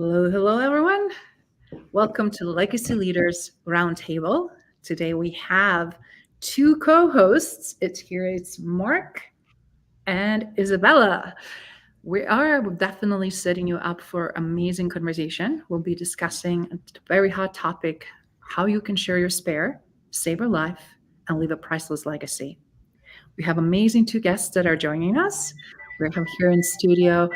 Hello, everyone. Welcome to Legacy Leaders Roundtable. Today we have two co-hosts. It's Mark and Izabela. We are definitely setting you up for amazing conversation. We'll be discussing a very hot topic: how you can share your spare, save your life, and leave a priceless legacy. We have amazing two guests that are joining us. We have here in studio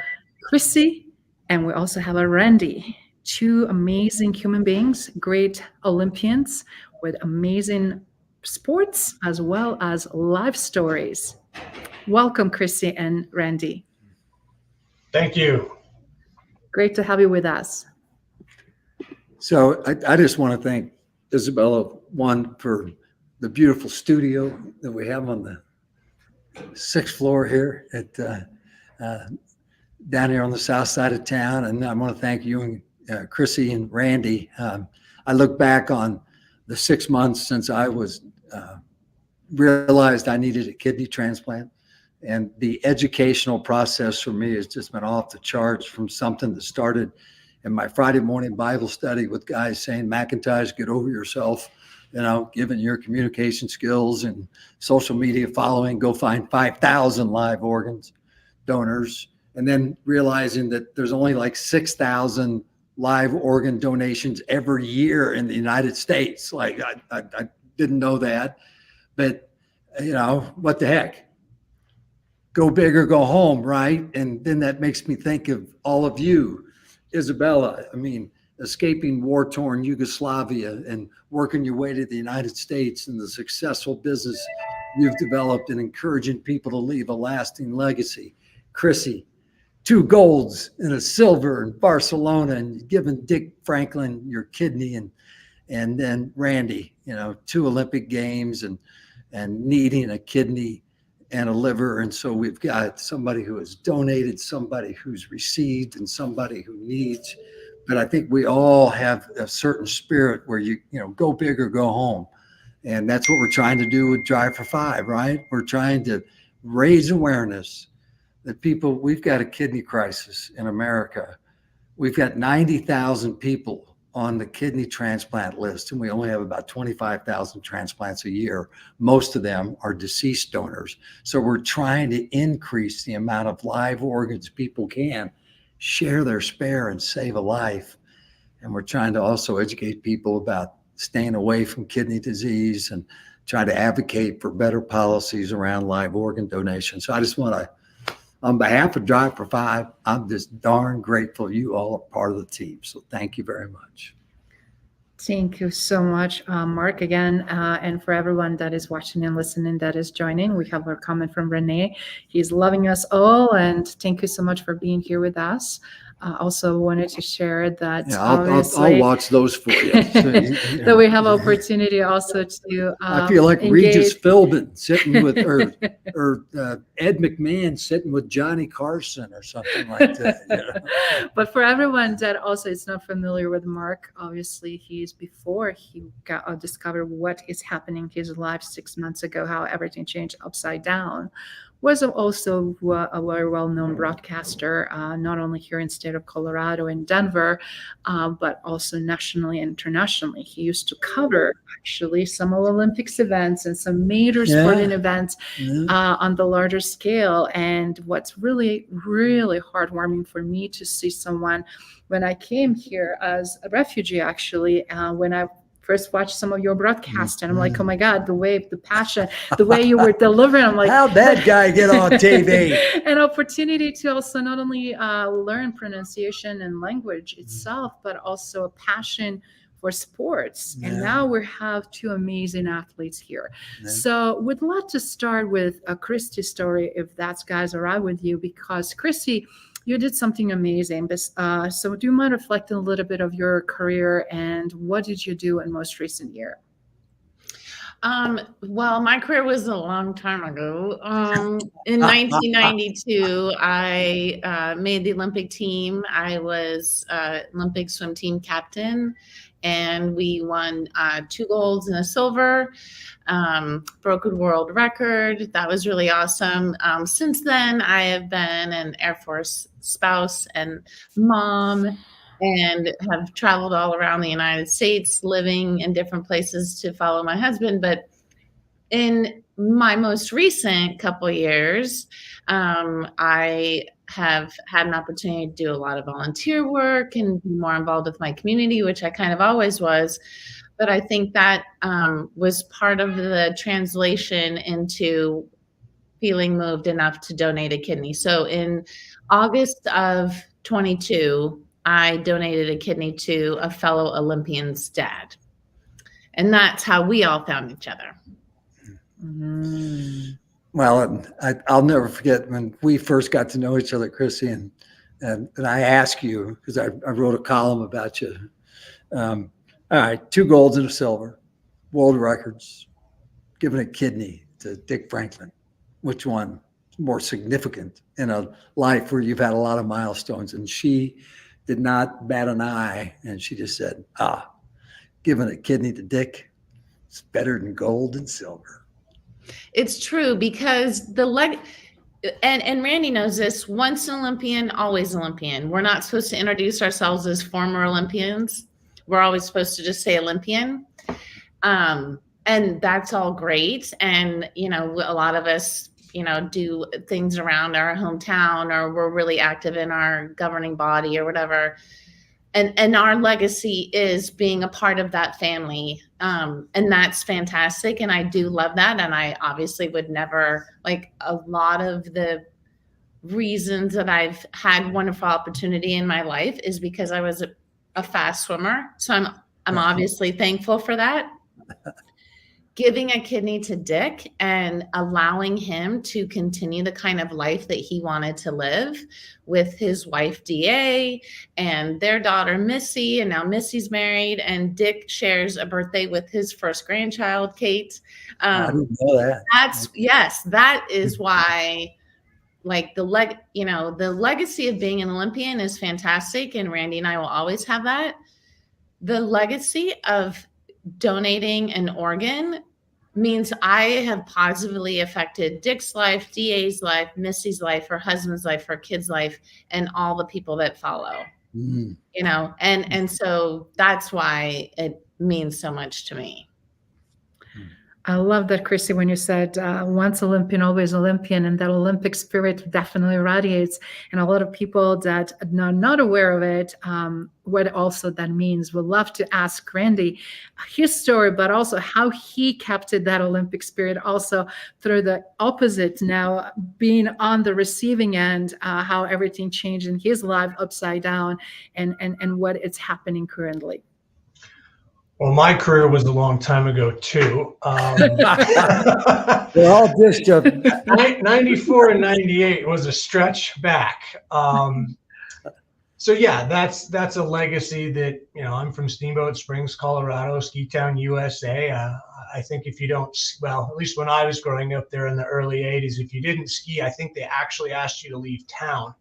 Crissy, and we also have a Randy. Two amazing human beings, great Olympians with amazing sports as well as life stories. Welcome, Crissy and Randy. Thank you. Great to have you with us. So I just want to thank Izabela, one, for the beautiful studio that we have on the sixth floor here at down here on the south side of town. And I want to thank you and Crissy and Randy. I look back on the 6 months since I was realized I needed a kidney transplant. And the educational process for me has just been off the charts, from something that started in my Friday morning Bible study with guys saying, "McIntosh, get over yourself. Given your communication skills and social media following, go find 5,000 live organs donors." And then realizing that there's only like 6,000 live organ donations every year in the United States. Like I didn't know that, but what the heck? Go big or go home, right? And then that makes me think of all of you, Izabela. I mean, escaping war-torn Yugoslavia and working your way to the United States, and the successful business you've developed and encouraging people to leave a lasting legacy. Crissy, 2 golds and a silver in Barcelona, and giving Dick Franklin your kidney, and then Randy, 2 Olympic games and needing a kidney and a liver. And so we've got somebody who has donated, somebody who's received, and somebody who needs. But I think we all have a certain spirit where you go big or go home. And that's what we're trying to do with Drive for 5, right? We're trying to raise awareness that we've got a kidney crisis in America. We've got 90,000 people on the kidney transplant list, and we only have about 25,000 transplants a year. Most of them are deceased donors. So we're trying to increase the amount of live organs people can share their spare and save a life. And we're trying to also educate people about staying away from kidney disease and try to advocate for better policies around live organ donation. So I just want to, on behalf of Drive for 5, I'm just darn grateful you all are part of the team. So thank you very much. Thank you so much, Mark, again. And for everyone that is watching and listening, that is joining, we have a comment from Renee. He's loving us all, and thank you so much for being here with us. Also wanted to share that I'll watch those for you. That we have opportunity also to I feel like engage. Regis Philbin sitting with or Ed McMahon sitting with Johnny Carson or something like that. But for everyone that also is not familiar with Mark, obviously before he got discovered what is happening in his life 6 months ago, how everything changed upside down, was also a very well-known broadcaster, not only here in the state of Colorado in Denver, but also nationally and internationally. He used to cover actually some Olympics events and some major sporting events on the larger scale. And what's really, really heartwarming for me to see someone, when I came here as a refugee, actually, when I first watched some of your broadcasts, and I'm like, oh my God, the passion, the way you were delivering. I'm like, how'd that guy get on TV? An opportunity to also not only learn pronunciation and language itself, but also a passion for sports. And now we have 2 amazing athletes here. So we'd love to start with a Crissy story, if that's guys all right with you, because Crissy, you did something amazing. So do you mind reflecting a little bit of your career and what did you do in most recent year? Well, my career was a long time ago. In 1992, I made the Olympic team. I was Olympic swim team captain, and we won 2 golds and a silver, broke a world record. That was really awesome. Since then, I have been an Air Force spouse and mom and have traveled all around the United States, living in different places to follow my husband. But in my most recent couple years, I have had an opportunity to do a lot of volunteer work and be more involved with my community, which I kind of always was. But I think that was part of the translation into feeling moved enough to donate a kidney. So in August of 22, I donated a kidney to a fellow Olympian's dad. And that's how we all found each other. Mm. Well, I'll never forget when we first got to know each other, Crissy, and I asked you, because I wrote a column about you. All right, 2 golds and a silver, world records, giving a kidney to Dick Franklin. Which one is more significant in a life where you've had a lot of milestones? And she did not bat an eye, and she just said, giving a kidney to Dick is better than gold and silver. It's true, because and Randy knows this, once an Olympian, always Olympian. We're not supposed to introduce ourselves as former Olympians. We're always supposed to just say Olympian. And that's all great. And, you know, a lot of us, you know, do things around our hometown, or we're really active in our governing body or whatever. And our legacy is being a part of that family. And that's fantastic. And I do love that. And I obviously would never, like, a lot of the reasons that I've had wonderful opportunity in my life is because I was a fast swimmer. So I'm obviously thankful for that. Giving a kidney to Dick and allowing him to continue the kind of life that he wanted to live with his wife, DA, and their daughter, Missy. And now Missy's married, and Dick shares a birthday with his first grandchild, Kate. I didn't know that. That is why, like, the legacy of being an Olympian is fantastic. And Randy and I will always have that. The legacy of donating an organ means I have positively affected Dick's life, DA's life, Missy's life, her husband's life, her kids' life, and all the people that follow. You know, and so that's why it means so much to me. I love that, Crissy, when you said once Olympian, always Olympian, and that Olympic spirit definitely radiates. And a lot of people that are not aware of it, what also that means, would love to ask Randy his story, but also how he captured that Olympic spirit also through the opposite, now being on the receiving end, how everything changed in his life upside down, and what is happening currently. Well, my career was a long time ago too. They're all dished up. 94 and 98 was a stretch back. So yeah, that's a legacy that, you know, I'm from Steamboat Springs, Colorado, Ski Town, USA. I think if you don't, well, at least when I was growing up there in the early 80s, if you didn't ski, I think they actually asked you to leave town.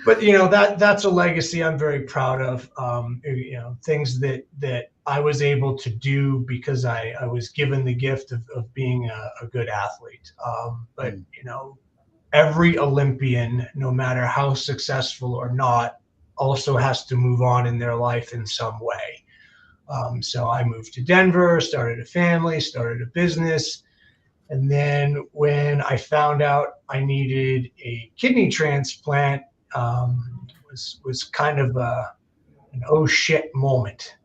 But, you know, that's a legacy I'm very proud of. You know, things that I was able to do because I was given the gift of being a good athlete. But, you know, every Olympian, no matter how successful or not, also has to move on in their life in some way. So I moved to Denver, started a family, started a business. And then when I found out I needed a kidney transplant, was kind of an oh shit moment.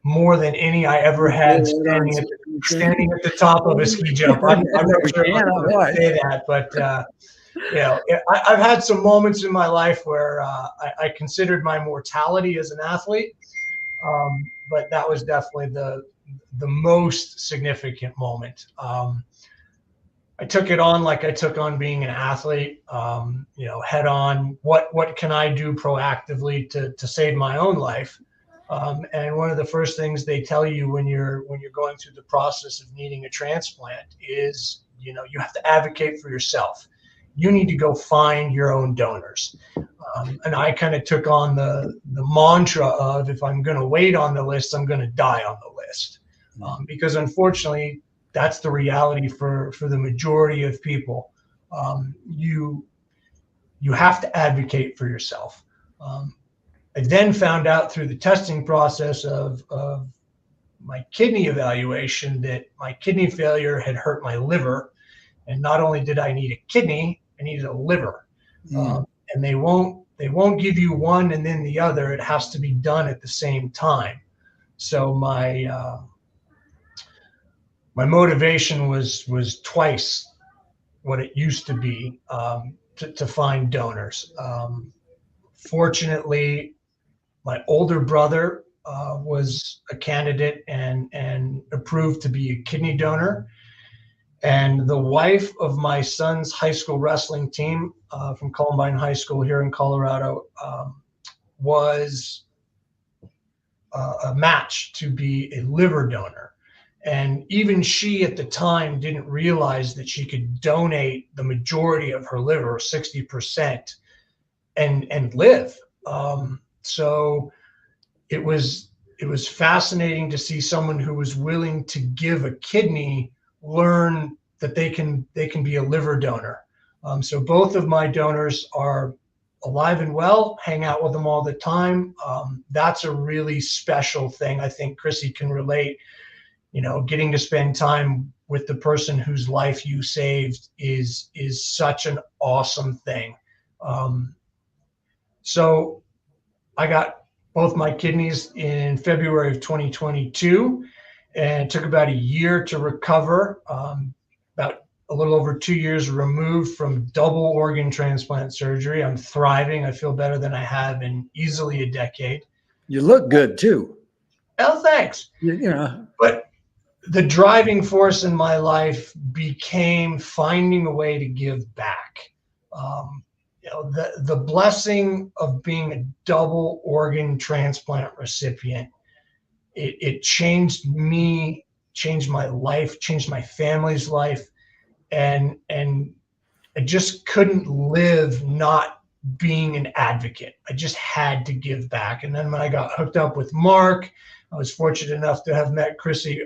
More than any I ever had standing at the top of a ski jump. I'm not sure if I can say that, but you know, I've had some moments in my life where I considered my mortality as an athlete, but that was definitely the most significant moment. I took it on like I took on being an athlete, you know, head on. What can I do proactively to save my own life? And one of the first things they tell you when you're going through the process of needing a transplant is, you know, you have to advocate for yourself. You need to go find your own donors. And I kind of took on the mantra of, if I'm going to wait on the list, I'm going to die on the list, because unfortunately, that's the reality for the majority of people. You have to advocate for yourself. I then found out through the testing process of my kidney evaluation that my kidney failure had hurt my liver. And not only did I need a kidney, I needed a liver. And they won't give you one and then the other. It has to be done at the same time. So my motivation was twice what it used to be to find donors. Fortunately, my older brother was a candidate and approved to be a kidney donor. And the wife of my son's high school wrestling team from Columbine High School here in Colorado was a match to be a liver donor. And even she at the time didn't realize that she could donate the majority of her liver, 60%, and live. So it was fascinating to see someone who was willing to give a kidney learn that they can be a liver donor. So both of my donors are alive and well, hang out with them all the time. That's a really special thing. I think Crissy can relate. Getting to spend time with the person whose life you saved is such an awesome thing. So I got both my kidneys in February of 2022, and it took about a year to recover. About a little over 2 years removed from double organ transplant surgery. I'm thriving. I feel better than I have in easily a decade. You look good too. Oh, thanks. But the driving force in my life became finding a way to give back. The blessing of being a double organ transplant recipient, it changed me, changed my life, changed my family's life, and I just couldn't live not being an advocate. I just had to give back. And then when I got hooked up with Mark, I was fortunate enough to have met Crissy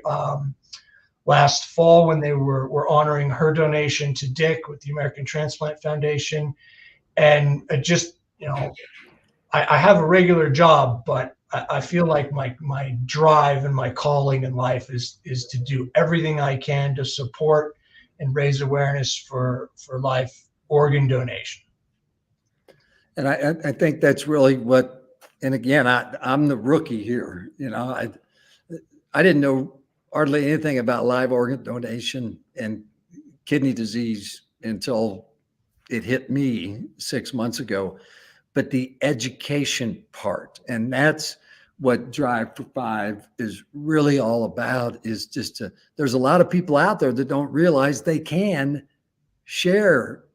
last fall when they were honoring her donation to Dick with the American Transplant Foundation. And it just, I have a regular job, but I feel like my drive and my calling in life is to do everything I can to support and raise awareness for life organ donation. And I think that's really what, and again, I'm the rookie here. I didn't know hardly anything about live organ donation and kidney disease until it hit me 6 months ago. But the education part, and that's what Drive for Five is really all about, is just there's a lot of people out there that don't realize they can share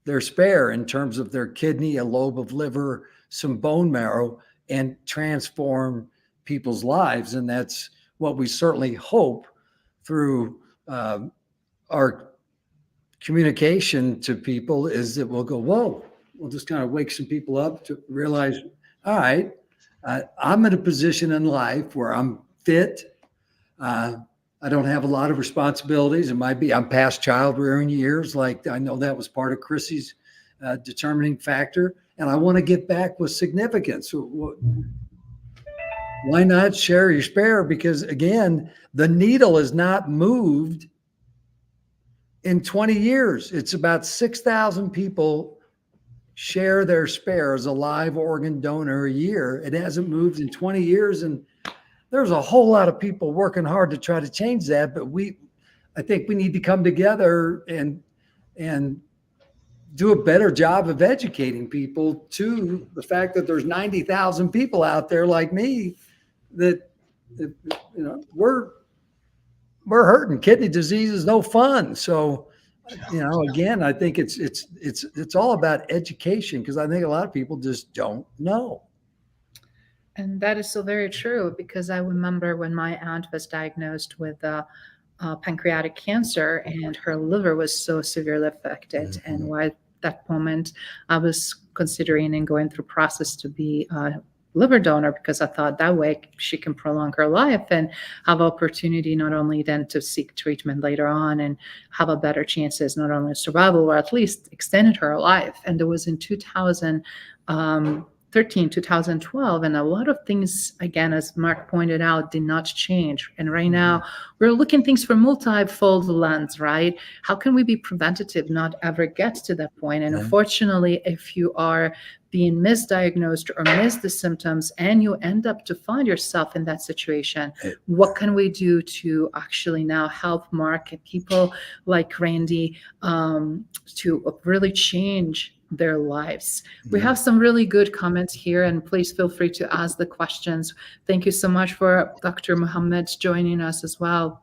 their spare in terms of their kidney, a lobe of liver, some bone marrow, and transform people's lives. And that's what we certainly hope through our communication to people, is that we'll go, whoa, we'll just kind of wake some people up to realize, all right, I'm in a position in life where I'm fit. I don't have a lot of responsibilities. It might be I'm past child rearing years. Like I know that was part of Crissy's determining factor. And I want to get back with significance. So why not share your spare? Because again, the needle is not moved in 20 years. It's about 6,000 people share their spare as a live organ donor a year. It hasn't moved in 20 years. And there's a whole lot of people working hard to try to change that. But I think we need to come together and do a better job of educating people to the fact that there's 90,000 people out there like me that we're hurting. Kidney disease is no fun. So, again, I think it's all about education, because I think a lot of people just don't know. And that is so very true, because I remember when my aunt was diagnosed with pancreatic cancer and her liver was so severely affected. Mm-hmm. And at that moment, I was considering and going through process to be a liver donor, because I thought that way she can prolong her life and have opportunity not only then to seek treatment later on and have a better chances, not only survival, or at least extended her life. And it was in 2000, 2012, and a lot of things, again, as Mark pointed out, did not change. And right now we're looking things from multifold lens, right? How can we be preventative, not ever get to that point? And unfortunately, if you are being misdiagnosed or miss the symptoms and you end up to find yourself in that situation, what can we do to actually now help Mark and people like Randy to really change their lives? We have some really good comments here, and please feel free to ask the questions. Thank you so much for Dr. Muhammad joining us as well.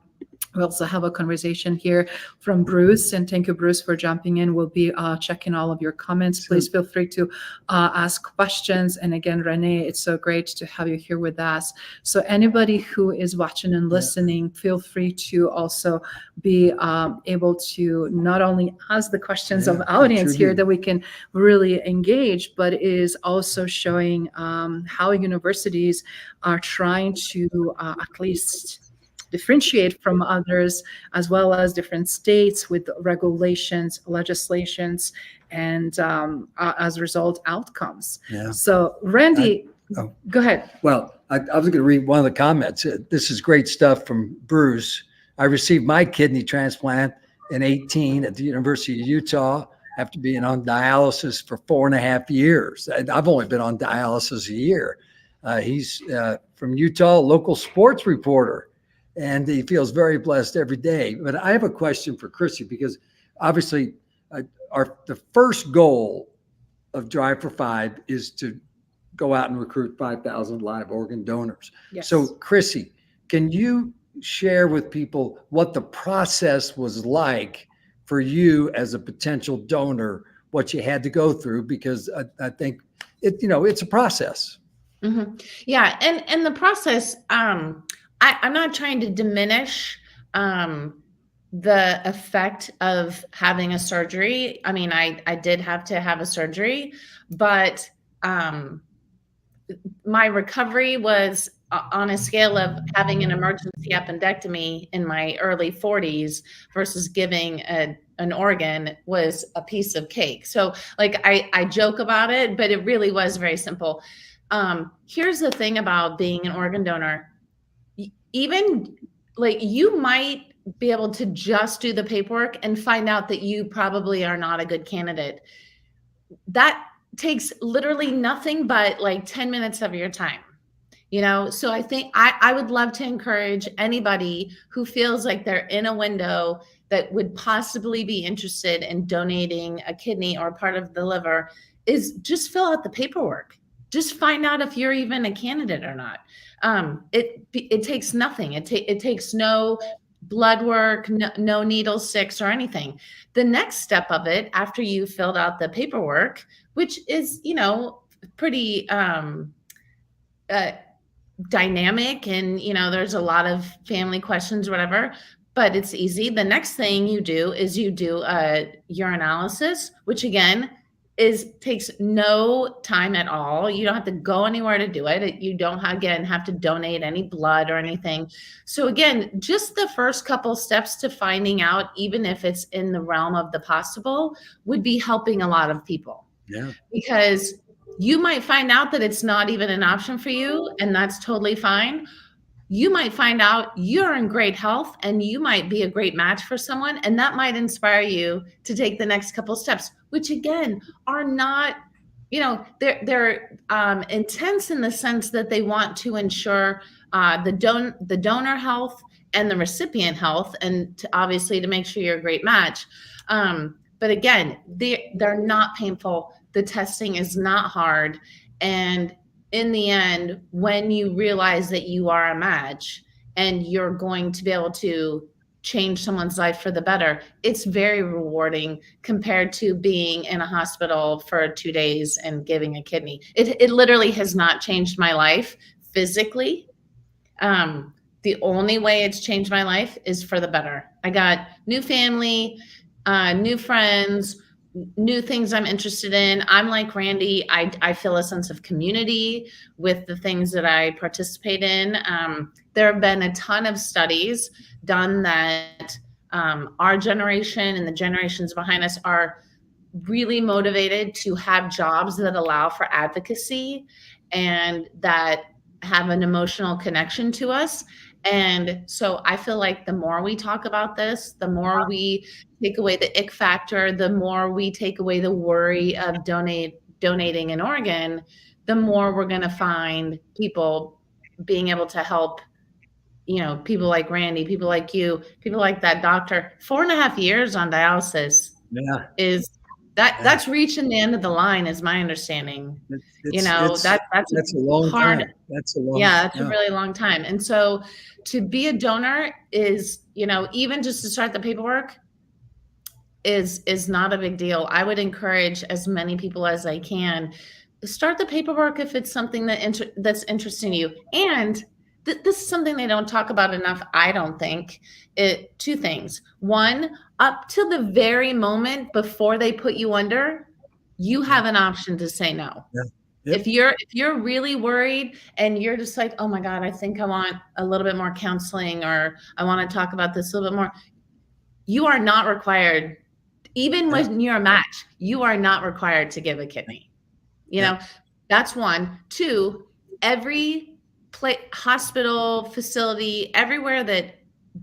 We also have a conversation here from Bruce, and thank you, Bruce, for jumping in. We'll be checking all of your comments. Please feel free to ask questions. And again, Renee, it's so great to have you here with us. So anybody who is watching and listening, feel free to also be able to not only ask the questions of the audience here that we can really engage, but is also showing how universities are trying to at least differentiate from others, as well as different states with regulations, legislations, and as a result, outcomes. So Randy, go ahead. Well, I was going to read one of the comments. This is great stuff from Bruce. I received my kidney transplant in 2018 at the University of Utah after being on dialysis for 4.5 years. I've only been on dialysis a year. He's from Utah, local sports reporter, and he feels very blessed every day. But I have a question for Crissy, because obviously the first goal of Drive for 5 is to go out and recruit 5,000 live organ donors. So Crissy, can you share with people what the process was like for you as a potential donor, what you had to go through? Because I think it's a process. Yeah. And the process, I'm not trying to diminish the effect of having a surgery. I mean, I did have to have a surgery, but my recovery was on a scale of having an emergency appendectomy in my early 40s versus giving an organ was a piece of cake. So like I joke about it, but it really was very simple. Here's the thing about being an organ donor. Even like you might be able to just do the paperwork and find out that you probably are not a good candidate. That takes literally nothing but like 10 minutes of your time, So I think I would love to encourage anybody who feels like they're in a window that would possibly be interested in donating a kidney or part of the liver is just fill out the paperwork. Just find out if you're even a candidate or not. It takes nothing. It takes no blood work, no needle sticks or anything. The next step of it, after you filled out the paperwork, which is, pretty dynamic, and, there's a lot of family questions or whatever, but it's easy. The next thing you do is you do a urinalysis, which again, takes no time at all. You don't have to go anywhere to do it. You don't have to donate any blood or anything. So again, just the first couple steps to finding out, even if it's in the realm of the possible, would be helping a lot of people. Yeah. Because you might find out that it's not even an option for you, and that's totally fine. You might find out you're in great health and you might be a great match for someone, and that might inspire you to take the next couple steps, which again are not, they're intense in the sense that they want to ensure the donor health and the recipient health, and obviously to make sure you're a great match. But again, they're not painful. The testing is not hard, and in the end, when you realize that you are a match and you're going to be able to change someone's life for the better, it's very rewarding compared to being in a hospital for 2 days and giving a kidney. It literally has not changed my life physically. The only way it's changed my life is for the better. I got new family, new friends, new things I'm interested in. I'm like Randy. I feel a sense of community with the things that I participate in. There have been a ton of studies done that our generation and the generations behind us are really motivated to have jobs that allow for advocacy and that have an emotional connection to us. And so I feel like the more we talk about this, the more we take away the ick factor, the more we take away the worry of donating an organ, the more we're going to find people being able to help, people like Randy, people like you, people like that doctor. 4.5 years on dialysis Yeah. is that's reaching the end of the line, is my understanding. That's a long hard time. That's a long, yeah, that's a really long time. And so to be a donor is, even just to start the paperwork is not a big deal. I would encourage as many people as I can start the paperwork if it's something that's interesting to you. And this is something they don't talk about enough, I don't think. Two things. One, up to the very moment before they put you under, you have an option to say no. Yeah. Yep. If you're really worried and you're just like, oh my God, I think I want a little bit more counseling, or I want to talk about this a little bit more, you are not required, even when you're a match, you are not required to give a kidney. That's one. Two, every hospital, facility, everywhere that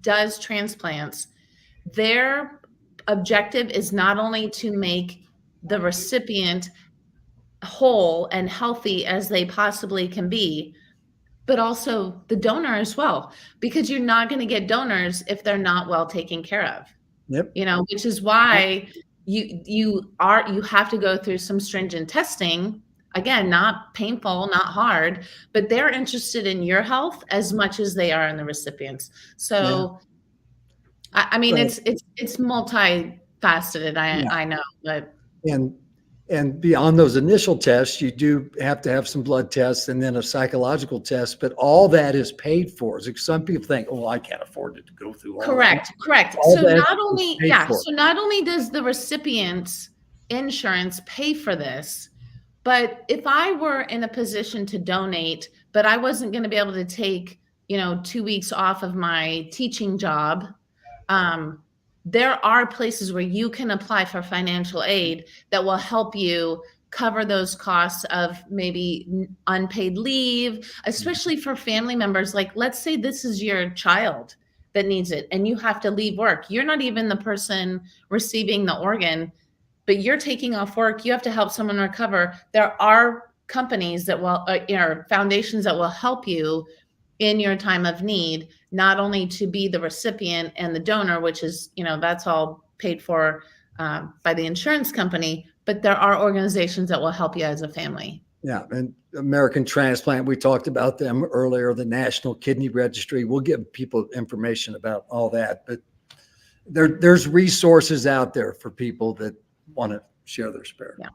does transplants, their objective is not only to make the recipient whole and healthy as they possibly can be, but also the donor as well, because you're not going to get donors if they're not well taken care of. Yep. Which is why you have to go through some stringent testing. Again, not painful, not hard, but they're interested in your health as much as they are in the recipients. So, yeah. I mean, it's multifaceted. I know, but and beyond those initial tests, you do have to have some blood tests and then a psychological test, but all that is paid for. Some people think, oh, I can't afford it to go through all that. Correct. So not only does the recipient's insurance pay for this, but if I were in a position to donate, but I wasn't going to be able to take, 2 weeks off of my teaching job, there are places where you can apply for financial aid that will help you cover those costs of maybe unpaid leave, especially for family members. Like, let's say this is your child that needs it and you have to leave work. You're not even the person receiving the organ, but you're taking off work. You have to help someone recover. There are companies that will, foundations that will help you in your time of need, not only to be the recipient and the donor, which is, that's all paid for by the insurance company, but there are organizations that will help you as a family. Yeah. And American Transplant, we talked about them earlier, the National Kidney Registry. We'll give people information about all that, but there's resources out there for people that want to share their spirit. Yeah.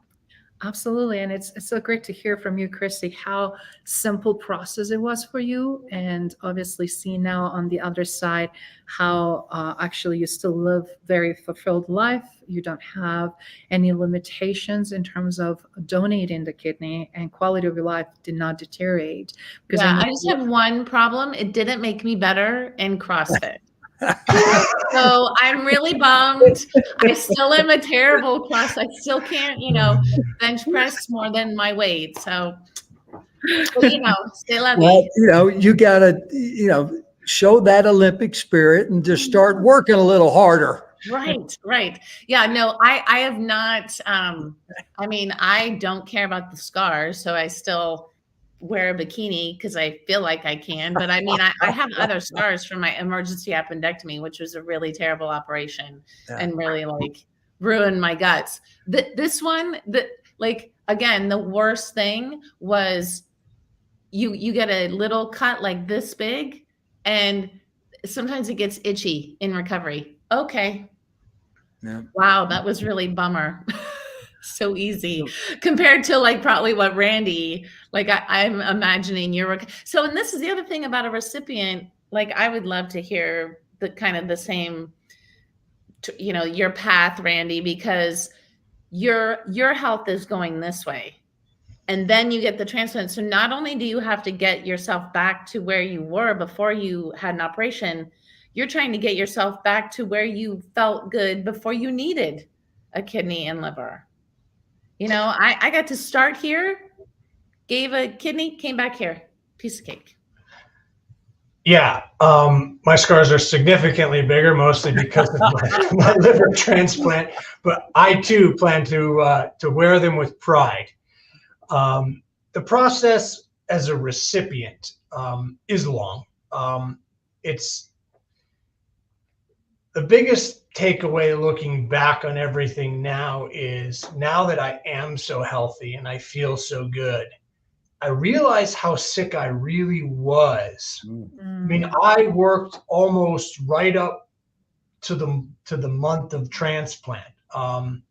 Absolutely. And it's so great to hear from you, Crissy, how simple process it was for you. And obviously see now on the other side, how actually you still live very fulfilled life. You don't have any limitations in terms of donating the kidney, and quality of your life did not deteriorate. Because I just have one problem. It didn't make me better in CrossFit. So I'm really bummed. I still am a terrible I still can't, bench press more than my weight. So, but, stay lovely. Well, you gotta, show that Olympic spirit and just start working a little harder. Right. Yeah, no, I have not. I don't care about the scars, so I still wear a bikini because I feel like I can, but I have other scars from my emergency appendectomy, which was a really terrible operation and really ruined my guts. This one, again, the worst thing was you get a little cut like this big, and sometimes it gets itchy in recovery. Okay. Yeah. Wow, that was really bummer. So easy compared to probably what Randy, I'm imagining so, and this is the other thing about a recipient, I would love to hear the kind of the same, your path, Randy, because your health is going this way and then you get the transplant. So not only do you have to get yourself back to where you were before you had an operation, you're trying to get yourself back to where you felt good before you needed a kidney and liver. You know, I got to start here, gave a kidney, came back here, piece of cake. Yeah, my scars are significantly bigger, mostly because of my liver transplant. But I too plan to wear them with pride. The process as a recipient is long. It's the biggest takeaway looking back on everything now is now that I am so healthy and I feel so good, I realize how sick I really was. I mean, I worked almost right up to the month of transplant. And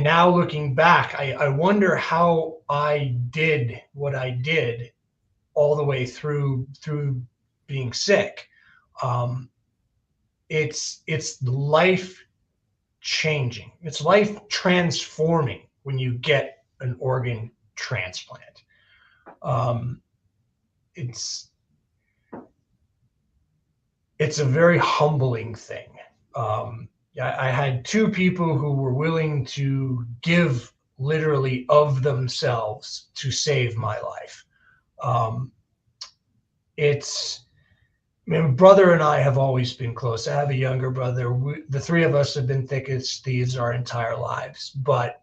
now looking back, I wonder how I did what I did all the way through being sick. It's life changing. It's life transforming when you get an organ transplant. It's a very humbling thing. I had two people who were willing to give literally of themselves to save my life. My brother and I have always been close. I have a younger brother. The three of us have been thick as thieves our entire lives. But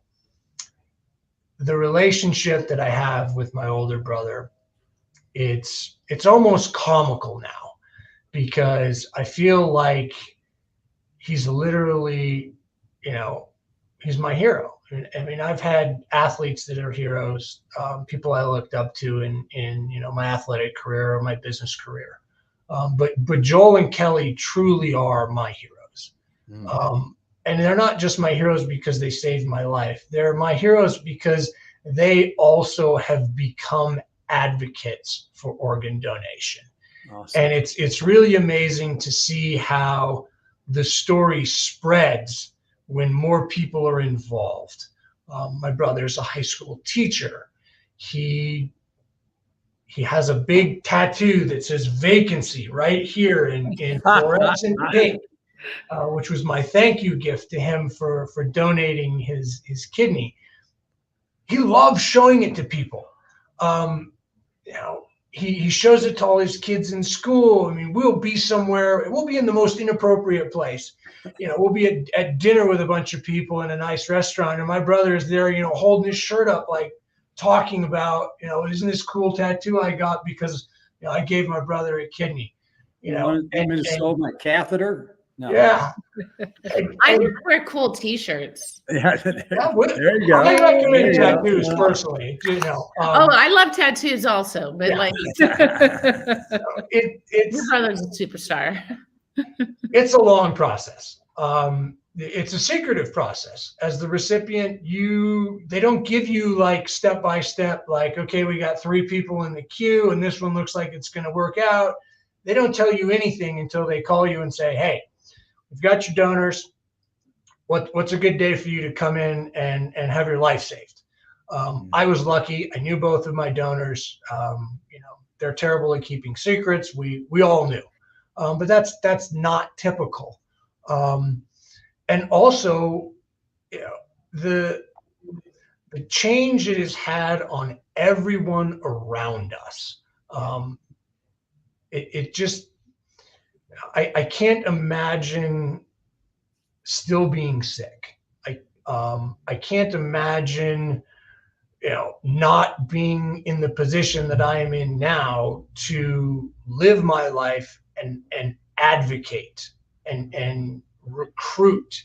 the relationship that I have with my older brother, it's almost comical now, because I feel like he's literally, he's my hero. I mean, I've had athletes that are heroes, people I looked up to in my athletic career or my business career. But Joel and Kelly truly are my heroes. And they're not just my heroes because they saved my life. They're my heroes because they also have become advocates for organ donation. Awesome. And it's really amazing to see how the story spreads when more people are involved. My brother's a high school teacher. He has a big tattoo that says vacancy right here in fluorescent pink, which was my thank you gift to him for donating his kidney. He loves showing it to people. He shows it to all his kids in school. I mean, we'll be somewhere, we'll be in the most inappropriate place. We'll be at dinner with a bunch of people in a nice restaurant, and my brother is there, holding his shirt up, like talking about, isn't this cool tattoo I got because I gave my brother a kidney. You want me to solve my catheter? No. Yeah. I just wear cool T-shirts. Yeah, there you go. I recommend tattoos personally. I love tattoos also, but your brother's a superstar. It's a long process. It's a secretive process. As the recipient, they don't give you like step by step, like, okay, we got 3 people in the queue and this one looks like it's going to work out. They don't tell you anything until they call you and say, hey, we've got your donors. What's a good day for you to come in and have your life saved? I was lucky. I knew both of my donors. They're terrible at keeping secrets. We all knew, but that's not typical. And also, the change it has had on everyone around us. It just, I can't imagine still being sick. I can't imagine, not being in the position that I am in now to live my life and advocate and recruit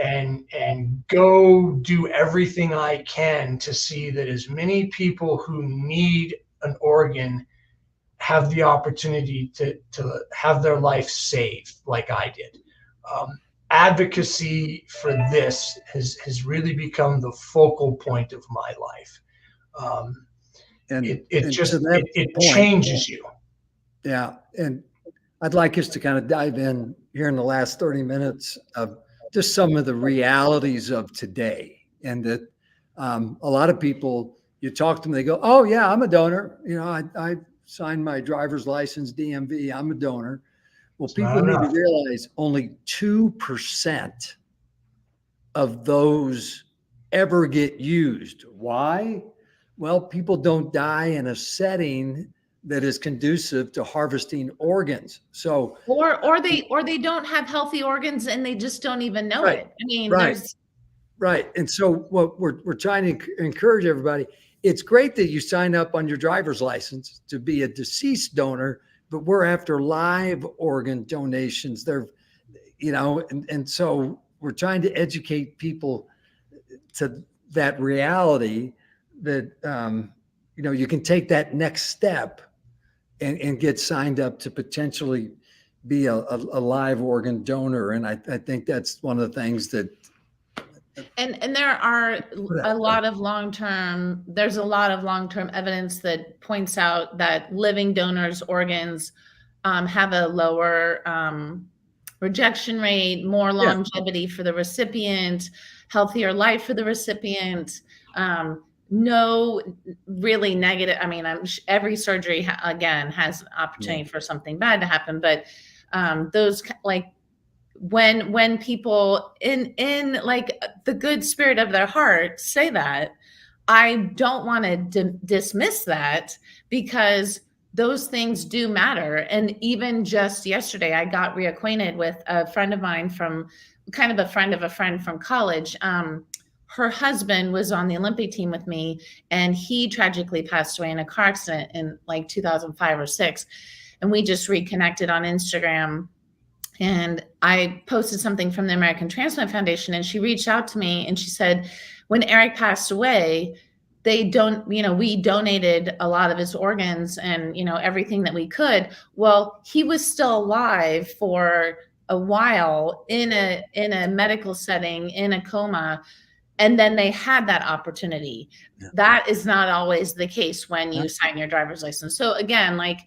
and go do everything I can to see that as many people who need an organ have the opportunity to have their life saved like I did. Advocacy for this has really become the focal point of my life. And it changes you. Yeah. And I'd like us to kind of dive in here in the last 30 minutes of just some of the realities of today. And that a lot of people, you talk to them, they go, oh yeah, I'm a donor. I signed my driver's license, DMV, I'm a donor. Well, people need to realize only 2% of those ever get used. Why? Well, people don't die in a setting that is conducive to harvesting organs. So, or they don't have healthy organs and they just don't even know right, it. I mean, right, there's right. And so what we're trying to encourage everybody, it's great that you sign up on your driver's license to be a deceased donor, but we're after live organ donations. They're, and so we're trying to educate people to that reality that, you can take that next step and get signed up to potentially be a live organ donor. And I think that's one of the things that. And there are a lot of long-term evidence that points out that living donors' organs have a lower rejection rate, more longevity for the recipient, healthier life for the recipient. No really negative. I mean, every surgery again has opportunity for something bad to happen, but those like when people in like the good spirit of their heart say that, I don't want to dismiss that, because those things do matter. And even just yesterday, I got reacquainted with a friend of mine from kind of a friend of a friend from college. Her husband was on the Olympic team with me, and he tragically passed away in a car accident in like 2005 or 6. And we just reconnected on Instagram. And I posted something from the American Transplant Foundation, and she reached out to me and she said, when Eric passed away, we donated a lot of his organs and, everything that we could. Well, he was still alive for a while in a medical setting, in a coma. And then they had that opportunity. Yeah. That is not always the case when you sign your driver's license. So again, like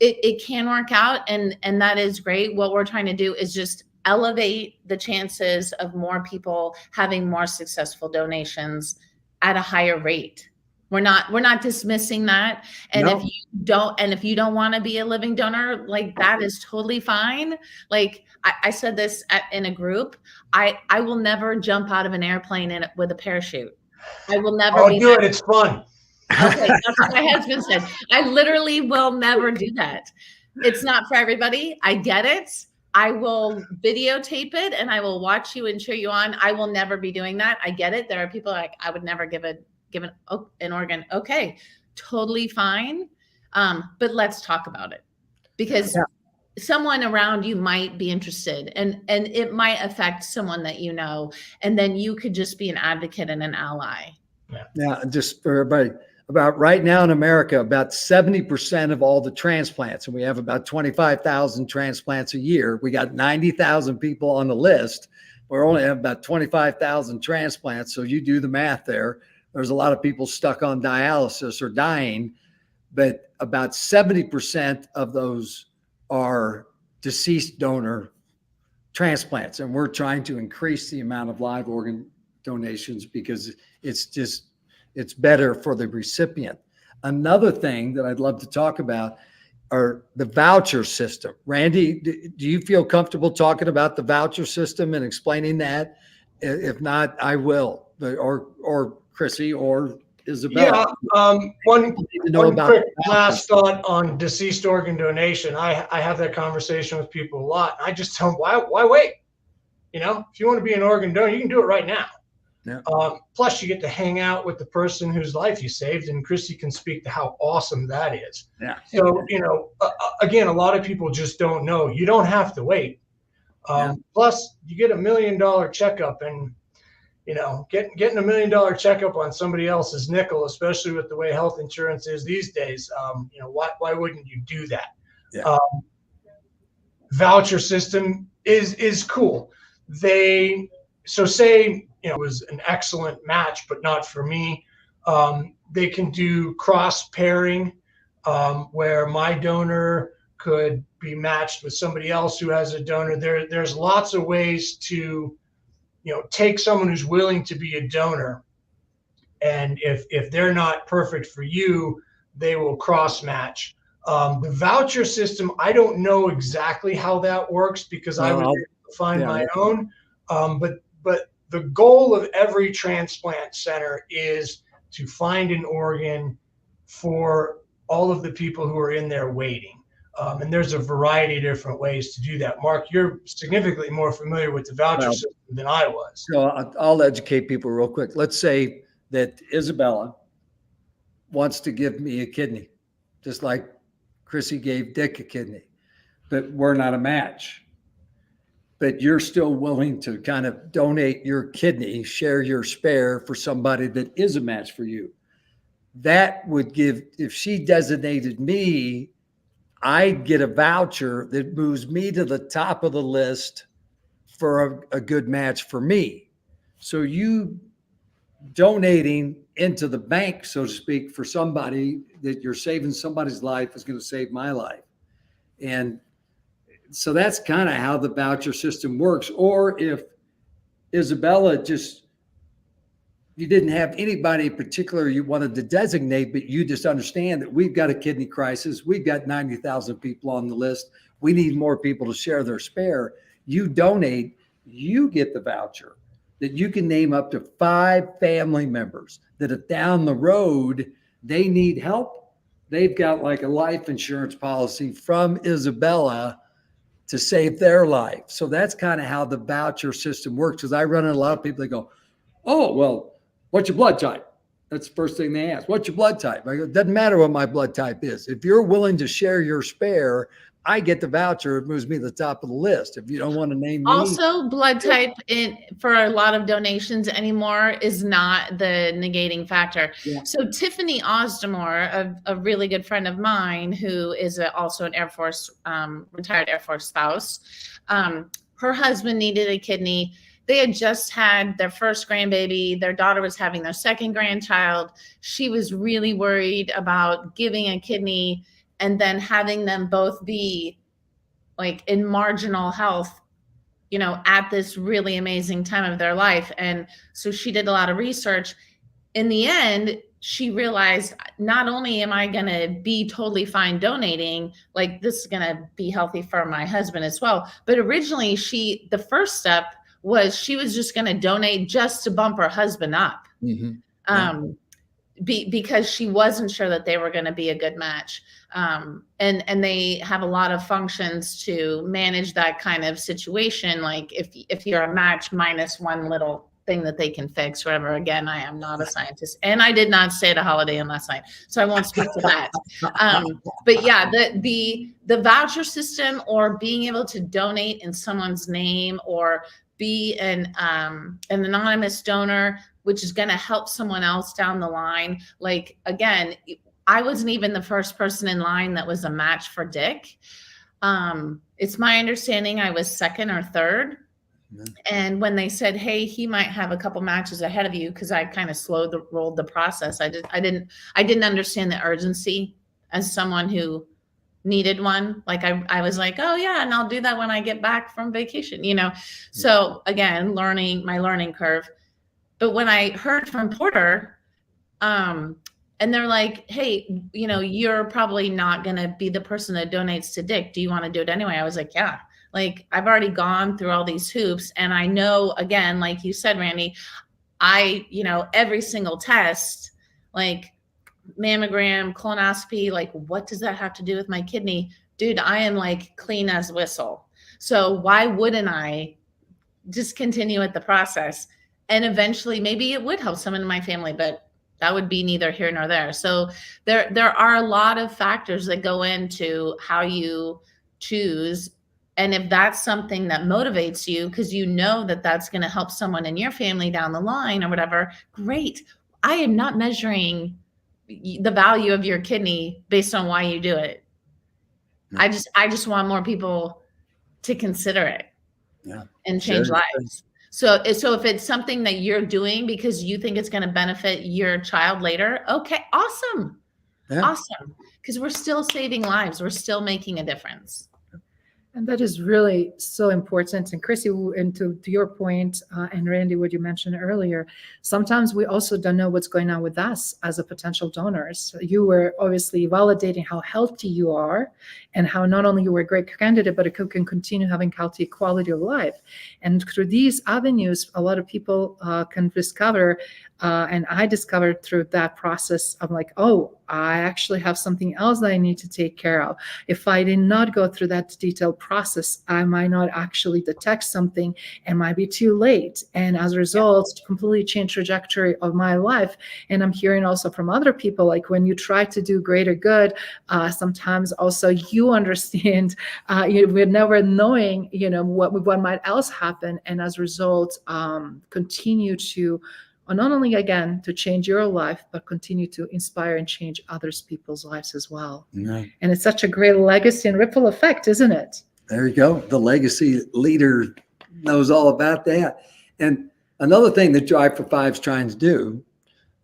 it can work out, and that is great. What we're trying to do is just elevate the chances of more people having more successful donations at a higher rate. We're not dismissing that. And if you don't want to be a living donor, like that is totally fine. Like I said this in a group, I will never jump out of an airplane with a parachute. I will never. Oh, do it. It's fun. Okay, that's what my husband said. I literally will never do that. It's not for everybody. I get it. I will videotape it and I will watch you and cheer you on. I will never be doing that. I get it. There are people like, I would never give an organ. Okay, totally fine. But let's talk about it, because someone around you might be interested, and it might affect someone that you know, and then you could just be an advocate and an ally. Yeah, just for everybody. About right now in America, about 70% of all the transplants, and we have about 25,000 transplants a year. We got 90,000 people on the list. We only have about 25,000 transplants. So you do the math there. There's a lot of people stuck on dialysis or dying, but about 70% of those are deceased donor transplants. And we're trying to increase the amount of live organ donations because it's better for the recipient. Another thing that I'd love to talk about are the voucher system. Randy, do you feel comfortable talking about the voucher system and explaining that? If not, I will, or Crissy or Izabela. Yeah, one quick last thought on deceased organ donation. I have that conversation with people a lot. I just tell them, why wait? If you want to be an organ donor, you can do it right now. Yeah. Plus, you get to hang out with the person whose life you saved, and Crissy can speak to how awesome that is. Yeah. So, again, a lot of people just don't know. You don't have to wait. Plus, you get $1 million checkup, and getting $1 million checkup on somebody else's nickel, especially with the way health insurance is these days. Why wouldn't you do that? Yeah. Voucher system is cool. Say it was an excellent match, but not for me. They can do cross pairing, where my donor could be matched with somebody else who has a donor. There's lots of ways to, take someone who's willing to be a donor, and if they're not perfect for you, they will cross match. The voucher system, I don't know exactly how that works, because I was able to find my own. But the goal of every transplant center is to find an organ for all of the people who are in there waiting. And there's a variety of different ways to do that. Mark, you're significantly more familiar with the voucher system than I was. So I'll educate people real quick. Let's say that Izabela wants to give me a kidney, just like Crissy gave Dick a kidney, but we're not a match. But you're still willing to kind of donate your kidney, share your spare for somebody that is a match for you. That would give, if she designated me, I'd get a voucher that moves me to the top of the list for a good match for me. So you donating into the bank, so to speak, for somebody that you're saving somebody's life is going to save my life. And so that's kind of how the voucher system works. Or if Izabela just, you didn't have anybody in particular you wanted to designate, but you just understand that we've got a kidney crisis. We've got 90,000 people on the list. We need more people to share their spare. You donate, you get the voucher that you can name up to 5 family members that if down the road they need help, they've got like a life insurance policy from Izabela to save their life. So that's kind of how the voucher system works. Because I run into a lot of people that go, oh, well, what's your blood type? That's the first thing they ask. What's your blood type? I go, it doesn't matter what my blood type is. If you're willing to share your spare, I get the voucher. It moves me to the top of the list. If you don't want to name me. Also, blood type for a lot of donations anymore is not the negating factor. Yeah. So Tiffany Osdemore, a really good friend of mine, who is also an Air Force, retired Air Force spouse, her husband needed a kidney. They had just had their first grandbaby. Their daughter was having their second grandchild. She was really worried about giving a kidney and then having them both be like in marginal health, you know, at this really amazing time of their life. And so she did a lot of research. In the end, she realized not only am I going to be totally fine donating, like this is going to be healthy for my husband as well. But originally the first step was she was just going to donate just to bump her husband up. Mm-hmm. Because she wasn't sure that they were going to be a good match. And they have a lot of functions to manage that kind of situation. Like if you're a match minus one little thing that they can fix, whatever. Again, I am not a scientist and I did not stay at a Holiday Inn last night, so I won't speak to that. But yeah, the voucher system or being able to donate in someone's name or be an anonymous donor, which is going to help someone else down the line. Like, again, I wasn't even the first person in line that was a match for Dick. It's my understanding I was second or third. Mm-hmm. And when they said, hey, he might have a couple matches ahead of you, because I kind of rolled the process. I didn't understand the urgency as someone who needed one. Like I was like, oh yeah, and I'll do that when I get back from vacation, you know? So again, my learning curve. But when I heard from Porter, and they're like, hey, you know, you're probably not going to be the person that donates to Dick. Do you want to do it anyway? I was like, yeah, like I've already gone through all these hoops. And I know, again, like you said, Randy, every single test, like mammogram, colonoscopy, like what does that have to do with my kidney? Dude, I am like clean as whistle. So why wouldn't I just continue with the process? And eventually maybe it would help someone in my family, but that would be neither here nor there. So there are a lot of factors that go into how you choose. And if that's something that motivates you, because you know that that's going to help someone in your family down the line or whatever, great. I am not measuring the value of your kidney based on why you do it. No. I just want more people to consider it and change lives. So if it's something that you're doing because you think it's going to benefit your child later, okay, awesome. Yeah. Awesome. Because we're still saving lives. We're still making a difference. And that is really so important. And Crissy, and to your point, and Randy, what you mentioned earlier, sometimes we also don't know what's going on with us as a potential donors. You were obviously validating how healthy you are and how not only you were a great candidate, but you can continue having healthy quality of life. And through these avenues, a lot of people can discover, and I discovered through that process of like, oh, I actually have something else that I need to take care of. If I did not go through that detailed process, I might not actually detect something and might be too late. And as a result, completely change trajectory of my life. And I'm hearing also from other people, like when you try to do greater good, sometimes also you understand, we're never knowing, what might else happen. And as a result, continue to not only again to change your life, but continue to inspire and change others people's lives as well. Right. And it's such a great legacy and ripple effect, isn't it? There you go. The legacy leader knows all about that. And another thing that Drive for Five is trying to do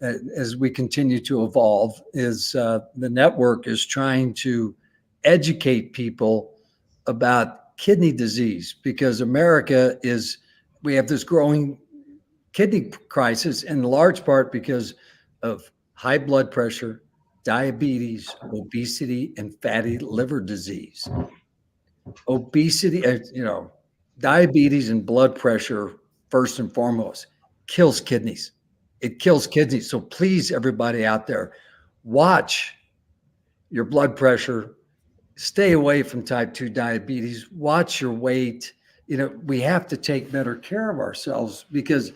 as we continue to evolve is the network is trying to educate people about kidney disease, because we have this growing kidney crisis in large part because of high blood pressure, diabetes, obesity, and fatty liver disease. Obesity, diabetes and blood pressure, first and foremost, kills kidneys. It kills kidneys. So please, everybody out there, watch your blood pressure, stay away from type 2 diabetes, watch your weight. We have to take better care of ourselves, because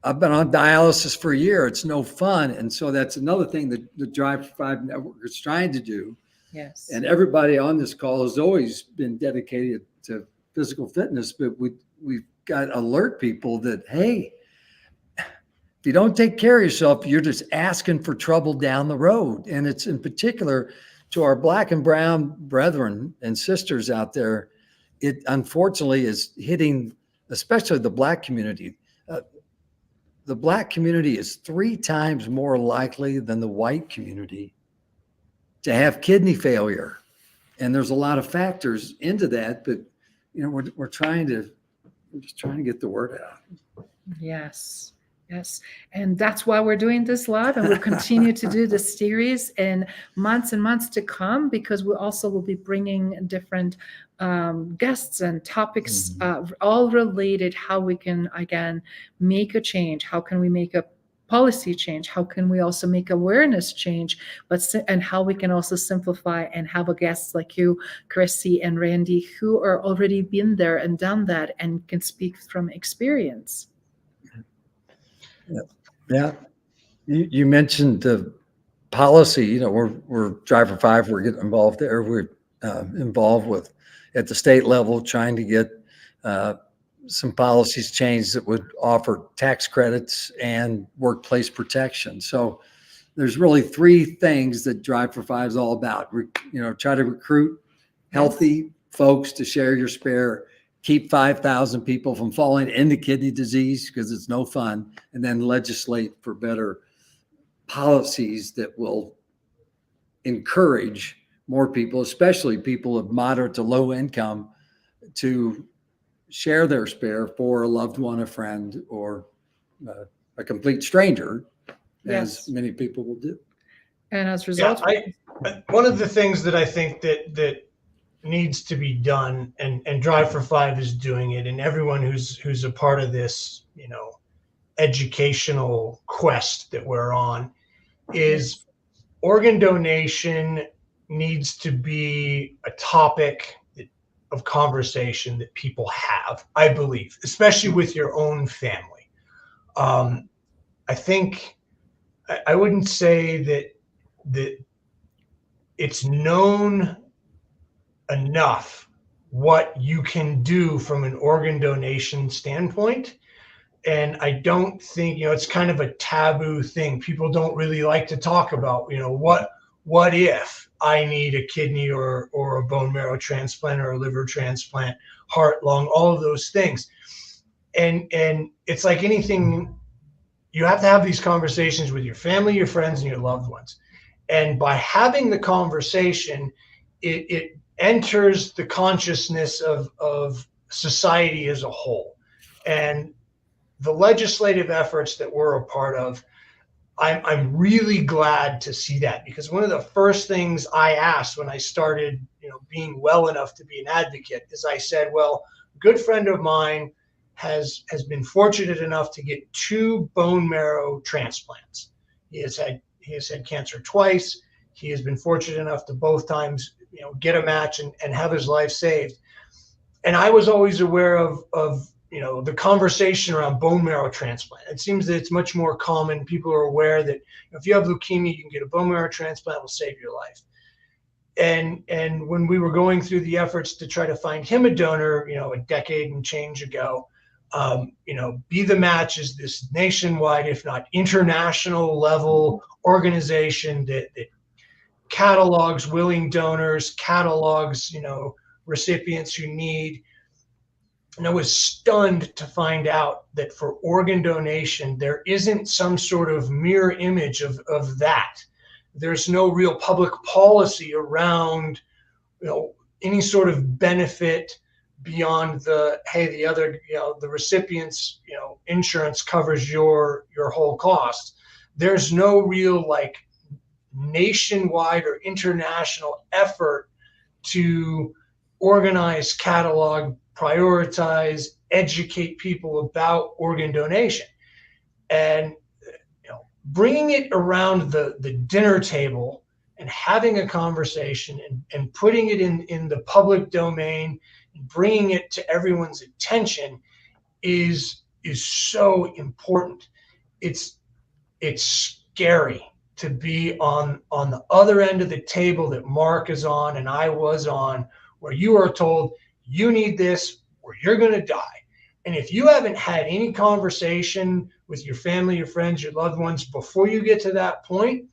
I've been on dialysis for a year. It's no fun. And so that's another thing that the Drive for Five Network is trying to do. Yes. And everybody on this call has always been dedicated to physical fitness, but we've got to alert people that, hey, if you don't take care of yourself, you're just asking for trouble down the road. And it's in particular to our Black and brown brethren and sisters out there, it unfortunately is hitting, especially the Black community. The Black community is 3 times more likely than the white community to have kidney failure. And there's a lot of factors into that, but we're just trying to get the word out. Yes. And that's why we're doing this live, and we'll continue to do this series in months and months to come, because we also will be bringing different guests and topics, all related, how we can, again, make a change. How can we make a policy change? How can we also make awareness change? And how we can also simplify and have a guests like you, Crissy and Randy, who are already been there and done that and can speak from experience. Yeah. You mentioned the policy. We're Drive for Five. We're getting involved there. We're involved with at the state level trying to get some policies changed that would offer tax credits and workplace protection. So there's really 3 things that Drive for Five is all about. Try to recruit healthy folks to share your spare, keep 5,000 people from falling into kidney disease, because it's no fun, and then legislate for better policies that will encourage more people, especially people of moderate to low income, to share their spare for a loved one, a friend, or a complete stranger, as many people will do. And as a result, one of the things that I think that needs to be done, and Drive for Five is doing it, and everyone who's a part of this, educational quest that we're on, is organ donation needs to be a topic of conversation that people have, I believe, especially with your own family. I think I wouldn't say that it's known enough what you can do from an organ donation standpoint. And I don't think, it's kind of a taboo thing. People don't really like to talk about, what if I need a kidney or a bone marrow transplant or a liver transplant, heart, lung, all of those things. And it's like anything, you have to have these conversations with your family, your friends, and your loved ones. And by having the conversation, it enters the consciousness of society as a whole. And the legislative efforts that we're a part of, I'm really glad to see that, because one of the first things I asked when I started, being well enough to be an advocate is I said, well, a good friend of mine has been fortunate enough to get 2 bone marrow transplants. He has had cancer twice. He has been fortunate enough to both times, get a match and have his life saved. And I was always aware of the conversation around bone marrow transplant. It seems that it's much more common. People are aware that if you have leukemia, you can get a bone marrow transplant, it will save your life. And when we were going through the efforts to try to find him a donor, a decade and change ago, Be the Match is this nationwide, if not international level organization that catalogs willing donors, catalogs, recipients who need. And I was stunned to find out that for organ donation, there isn't some sort of mirror image of that. There's no real public policy around, any sort of benefit beyond the other, the recipient's, insurance covers your whole cost. There's no real nationwide or international effort to organize, catalog, prioritize, educate people about organ donation. And bringing it around the dinner table and having a conversation and putting it in the public domain and bringing it to everyone's attention is so important. It's scary to be on the other end of the table that Mark is on and I was on, where you are told you need this or you're going to die. And if you haven't had any conversation with your family, your friends, your loved ones before you get to that point,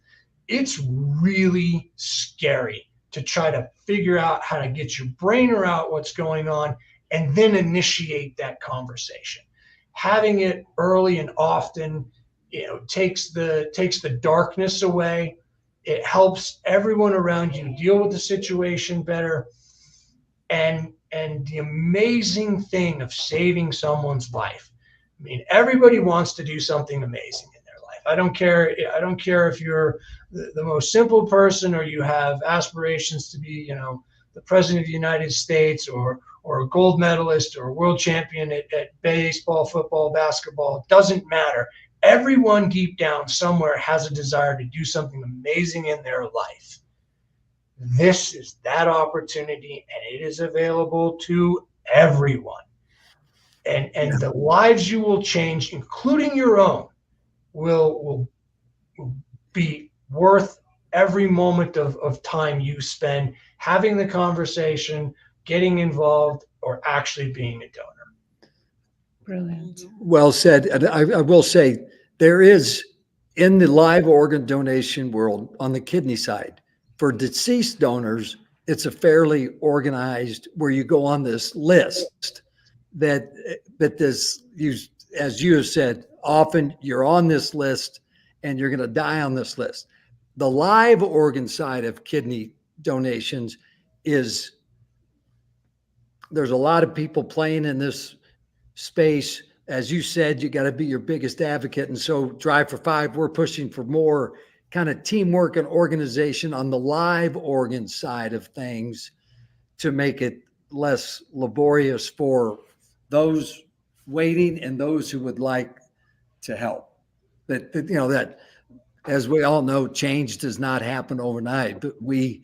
it's really scary to try to figure out how to get your brain around what's going on and then initiate that conversation. Having it early and often, takes the darkness away. It helps everyone around you deal with the situation better. And the amazing thing of saving someone's life. I mean, everybody wants to do something amazing in their life. I don't care if you're the most simple person or you have aspirations to be, the president of the United States or a gold medalist or a world champion at baseball, football, basketball. It doesn't matter. Everyone deep down somewhere has a desire to do something amazing in their life. This is that opportunity, and it is available to everyone. And the lives you will change, including your own, will be worth every moment of time you spend having the conversation, getting involved, or actually being a donor. Brilliant. Well said. And I will say, there is, in the live organ donation world, on the kidney side, for deceased donors, it's a fairly organized, where you go on this list that this, as you have said, often you're on this list and you're going to die on this list. The live organ side of kidney donations is, there's a lot of people playing in this space. As you said, you got to be your biggest advocate. And so Drive for Five, we're pushing for more kind of teamwork and organization on the live organ side of things to make it less laborious for those waiting and those who would like to help. That as we all know, change does not happen overnight, but we're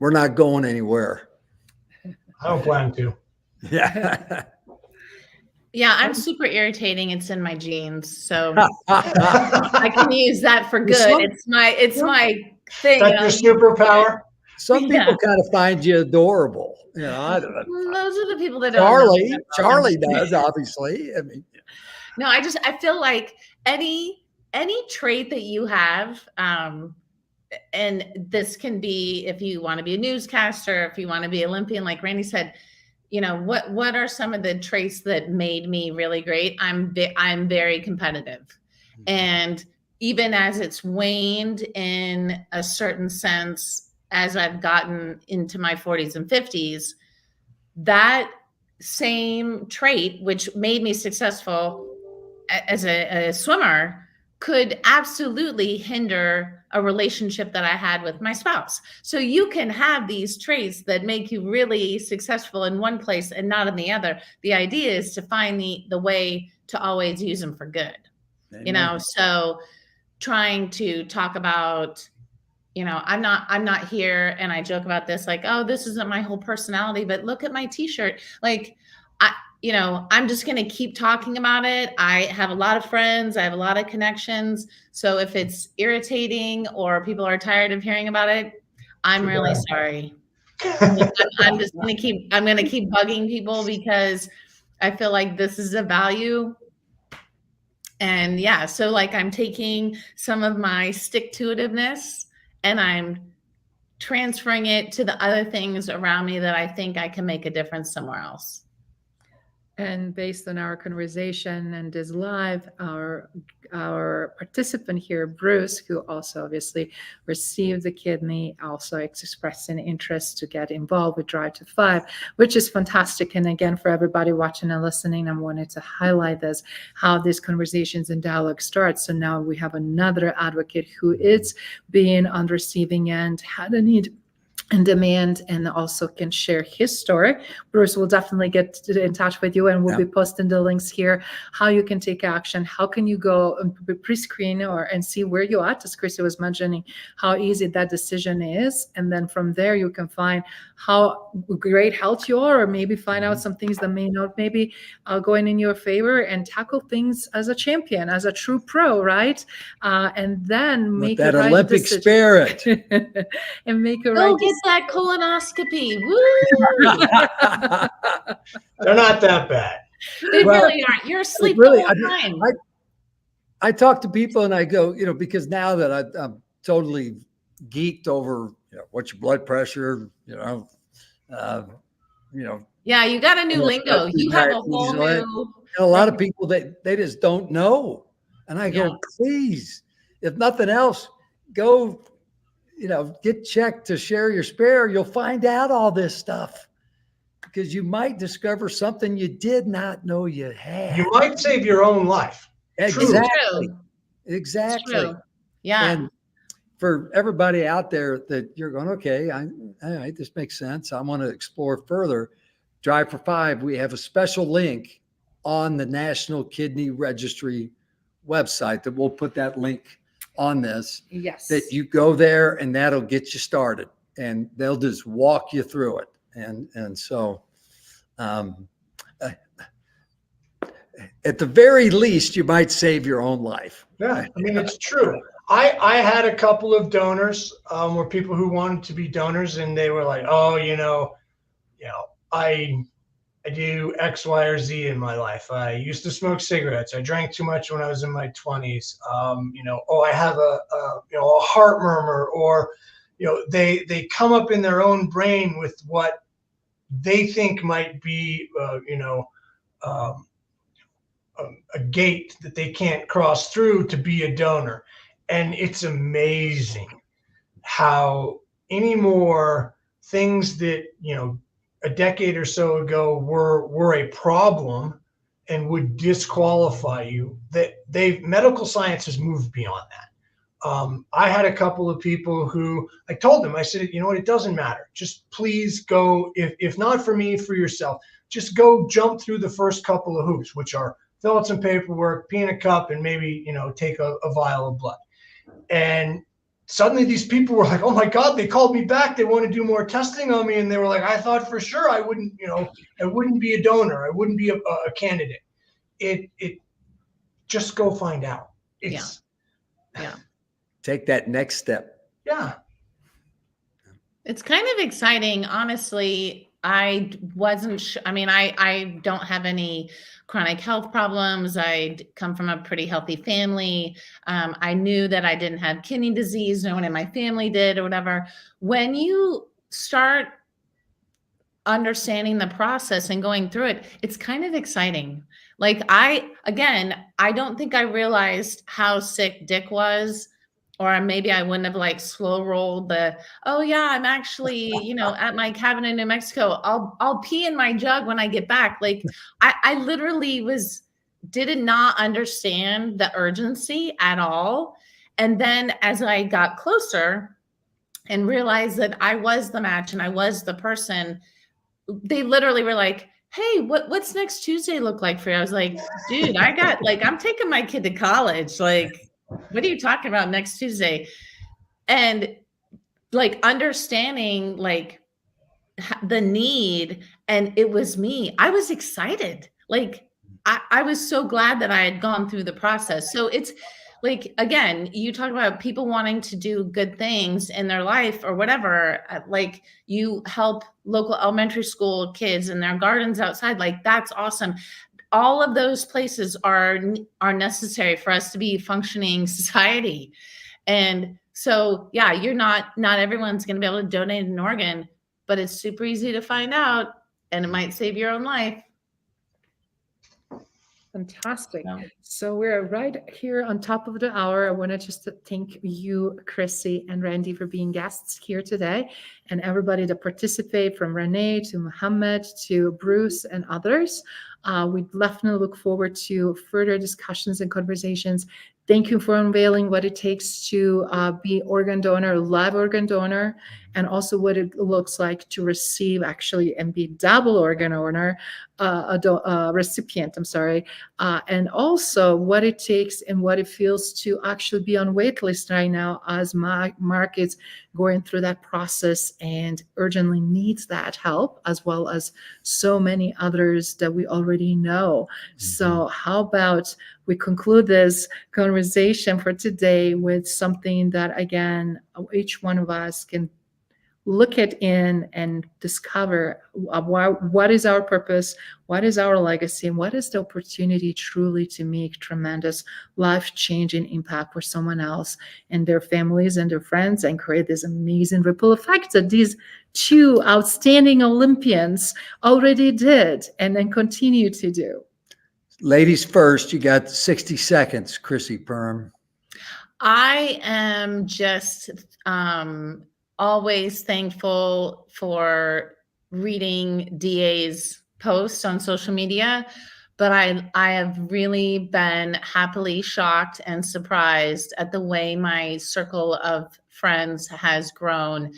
not going anywhere. I don't plan to. Yeah. Yeah, I'm super irritating. It's in my genes, so I can use that for good. It's my thing. That's your superpower. Some people kind of find you adorable. I don't know. Those are the people that don't. Charlie does, obviously. I mean, no, I feel like any trait that you have, and this can be if you want to be a newscaster, if you want to be Olympian, like Randy said. What are some of the traits that made me really great? I'm very competitive. And even as it's waned in a certain sense, as I've gotten into my 40s and 50s, that same trait, which made me successful as a swimmer, could absolutely hinder a relationship that I had with my spouse. So you can have these traits that make you really successful in one place and not in the other. The idea is to find the way to always use them for good. Amen. So trying to talk about, I'm not here, and I joke about this, like, oh, this isn't my whole personality, but look at my t-shirt. Like, I'm just going to keep talking about it. I have a lot of friends. I have a lot of connections. So if it's irritating or people are tired of hearing about it, I'm really sorry. I'm just going to keep bugging people because I feel like this is a value. And yeah, so like I'm taking some of my stick-to-itiveness and I'm transferring it to the other things around me that I think I can make a difference somewhere else. And based on our conversation and this live, our participant here, Bruce, who also obviously received the kidney, also expressed an interest to get involved with Drive to 5, which is fantastic. And again, for everybody watching and listening, I wanted to highlight this, how these conversations and dialogue start. So now we have another advocate who is being on the receiving end, had a need and demand, and also can share his story. Bruce will definitely get in touch with you, and we'll be posting the links here, how you can take action, how can you go and pre-screen and see where you're at, as Crissy was mentioning, how easy that decision is. And then from there, you can find how great health you are, or maybe find out some things that may not maybe going in your favor, and tackle things as a champion, as a true pro, right? And then make that right Olympic decision. spirit. And make a Go right get that colonoscopy. Woo! They're not that bad. They really aren't. You're asleep Really, the whole time. I talk to people and I go, because now that I'm totally geeked over, what's your blood pressure, Yeah, you got a new lingo. You have a whole new. A lot of people, they just don't know. And I go, please, if nothing else, go, get checked to share your spare. You'll find out all this stuff, because you might discover something you did not know you had. You might save your own life. Exactly. True. Exactly. True. Yeah. And for everybody out there that you're going, okay, all right, this makes sense, I want to explore further. Drive for 5, we have a special link on the National Kidney Registry website that we'll put that link on this. Yes. That you go there and that'll get you started, and they'll just walk you through it. And so at the very least, you might save your own life. Yeah, I mean, it's true. I had a couple of donors, were people who wanted to be donors, and they were like, oh, I do X, Y, or Z in my life. I used to smoke cigarettes. I drank too much when I was in my 20s. I have a heart murmur, or, they come up in their own brain with what they think might be, a gate that they can't cross through to be a donor. And it's amazing how anymore things that, a decade or so ago were a problem and would disqualify you, that medical science has moved beyond that. I had a couple of people who I told them, I said, it doesn't matter. Just please go, if not for me, for yourself, just go jump through the first couple of hoops, which are fill out some paperwork, pee in a cup, and maybe, take a vial of blood. And suddenly these people were like, oh my God, they called me back. They want to do more testing on me. And they were like, I thought for sure I wouldn't be a donor. I wouldn't be a candidate. It just go find out. Yeah. Take that next step. Yeah. It's kind of exciting. Honestly, I wasn't I don't have any chronic health problems. I come from a pretty healthy family. I knew that I didn't have kidney disease. No one in my family did, or whatever. When you start understanding the process and going through it, it's kind of exciting. Like I don't think I realized how sick Dick was or maybe I wouldn't have like slow rolled the, oh yeah, I'm actually, at my cabin in New Mexico. I'll pee in my jug when I get back. Like I literally did not understand the urgency at all. And then as I got closer and realized that I was the match and I was the person, they literally were like, hey, what's next Tuesday look like for you? I was like, dude, I'm taking my kid to college. Like, what are you talking about next Tuesday? And like understanding like the need, and it was me. I was excited. Like I was so glad that I had gone through the process. So it's like, again, you talk about people wanting to do good things in their life or whatever. Like you help local elementary school kids in their gardens outside. Like that's awesome. All of those places are necessary for us to be functioning society. And so, yeah, not everyone's going to be able to donate an organ, but it's super easy to find out and it might save your own life. Fantastic. Yeah. So we're right here on top of the hour. I want to just thank you, Crissy and Randy, for being guests here today, and everybody that participate, from Renee to Muhammad to Bruce and others. We definitely look forward to further discussions and conversations. Thank you for unveiling what it takes to be organ donor, live organ donor, and also what it looks like to receive actually and be double organ donor, recipient, I'm sorry, and also what it takes and what it feels to actually be on wait list right now, as Mark is going through that process and urgently needs that help, as well as so many others that we already know. So how about we conclude this conversation for today with something that, again, each one of us can look at in and discover what is our purpose, what is our legacy, and what is the opportunity truly to make tremendous life-changing impact for someone else and their families and their friends, and create this amazing ripple effect that these two outstanding Olympians already did and then continue to do. Ladies first, you got 60 seconds, Crissy Perham. I am just always thankful for reading DA's posts on social media, but I have really been happily shocked and surprised at the way my circle of friends has grown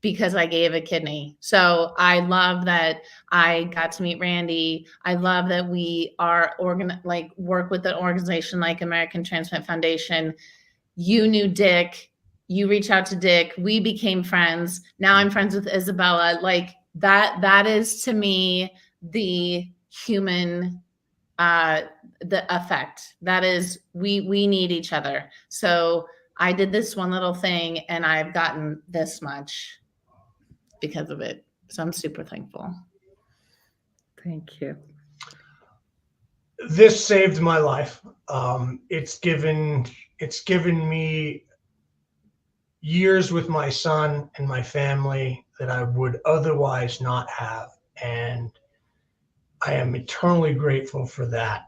because I gave a kidney. So I love that I got to meet Randy. I love that we are work with an organization like American Transplant Foundation. You knew Dick. You reach out to Dick. We became friends. Now I'm friends with Izabela. Like that is to me the human the effect. That is we need each other. So I did this one little thing and I've gotten this much because of it. So I'm super thankful. Thank you. This saved my life. It's given me years with my son and my family that I would otherwise not have, and I am eternally grateful for that.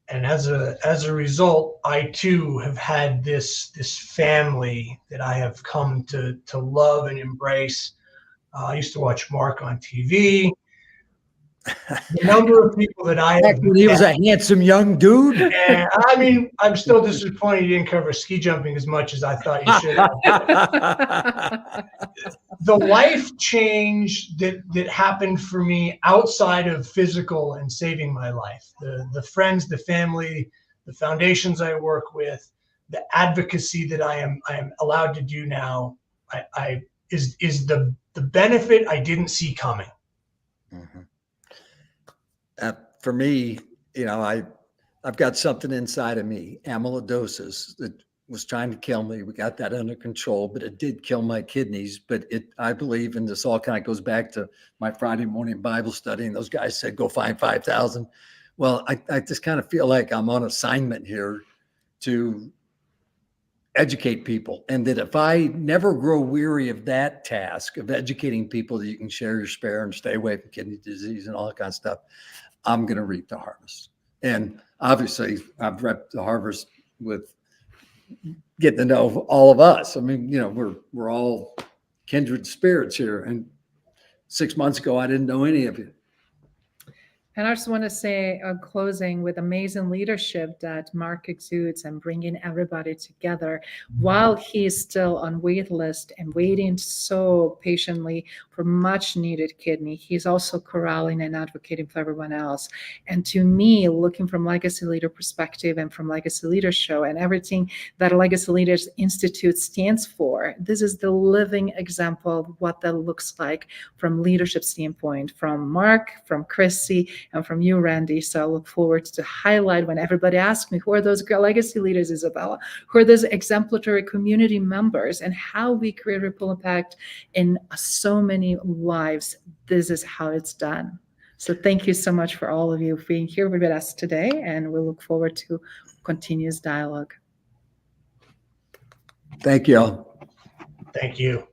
And as a result, I too have had this family that I have come to love and embrace. I used to watch Mark on TV. The number of people that I have When he was a handsome young dude. And I mean, I'm still disappointed you didn't cover ski jumping as much as I thought you should have. The life change that happened for me outside of physical and saving my life, the friends, the family, the foundations I work with, the advocacy that I am allowed to do now, is the benefit I didn't see coming. Mm-hmm. For me, I've got something inside of me, amyloidosis, that was trying to kill me. We got that under control, but it did kill my kidneys. But I believe, and this all kind of goes back to my Friday morning Bible study, and those guys said, go find 5,000. Well, I just kind of feel like I'm on assignment here to educate people. And that if I never grow weary of that task of educating people that you can share your spare and stay away from kidney disease and all that kind of stuff, I'm going to reap the harvest. And obviously I've reaped the harvest with getting to know all of us. I mean, we're all kindred spirits here. And 6 months ago, I didn't know any of you. And I just want to say, closing with amazing leadership that Mark exudes and bringing everybody together while he's still on wait list and waiting so patiently for much needed kidney. He's also corralling and advocating for everyone else. And to me, looking from Legacy Leader perspective and from Legacy Leader Show and everything that Legacy Leaders Institute stands for, this is the living example of what that looks like from leadership standpoint, from Mark, from Crissy, and from you, Randy. So I look forward to highlight when everybody asks me, who are those legacy leaders, Izabela? Who are those exemplary community members, and how we create ripple impact in so many lives? This is how it's done. So thank you so much for all of you being here with us today, and we look forward to continuous dialogue. Thank you all. Thank you.